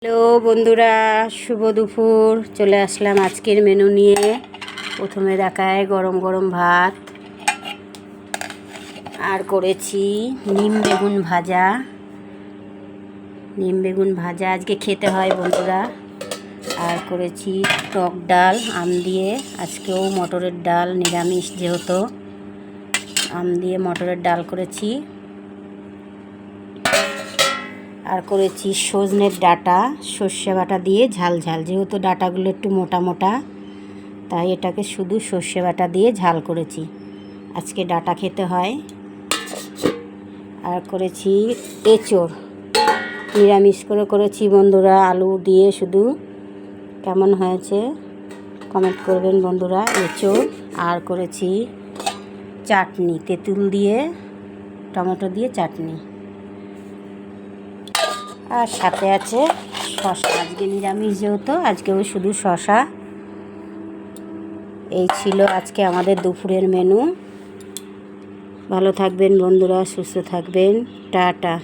Hello বন্ধুরা, শুভ দুপুর। চলে আসলাম আজকের মেনু নিয়ে। প্রথমে দেখায় গরম গরম ভাত, আর করেছি নিম বেগুন ভাজা। নিম বেগুন ভাজা আজকে খেতে হয় বন্ধুরা। আর করেছি টক ডাল আম দিয়ে। আজকেও মটরের ডাল, নিরামিষ যেহেতু, আম দিয়ে মটরের ডাল করেছি। আর করেছি সজনের ডাঁটা সর্ষে বাটা দিয়ে ঝাল ঝাল, যেহেতু ডাঁটাগুলো একটু মোটা মোটা, তাই এটাকে শুধু সর্ষে বাটা দিয়ে ঝাল করেছি। আজকে ডাঁটা খেতে হয়। আর করেছি এঁচোড়, নিরামিষ করে করেছি বন্ধুরা, আলু দিয়ে শুধু। কেমন হয়েছে কমেন্ট করবেন বন্ধুরা। এঁচোড় আর করেছি চাটনি, তেঁতুল দিয়ে টমেটো দিয়ে চাটনি। আর সাথে আছে শশা। আজকে নিরামিষ যেহেতু, আজকেও শুধু শশা। এই ছিল আজকে আমাদের দুপুরের মেনু। ভালো থাকবেন বন্ধুরা, সুস্থ থাকবেন। টাটা।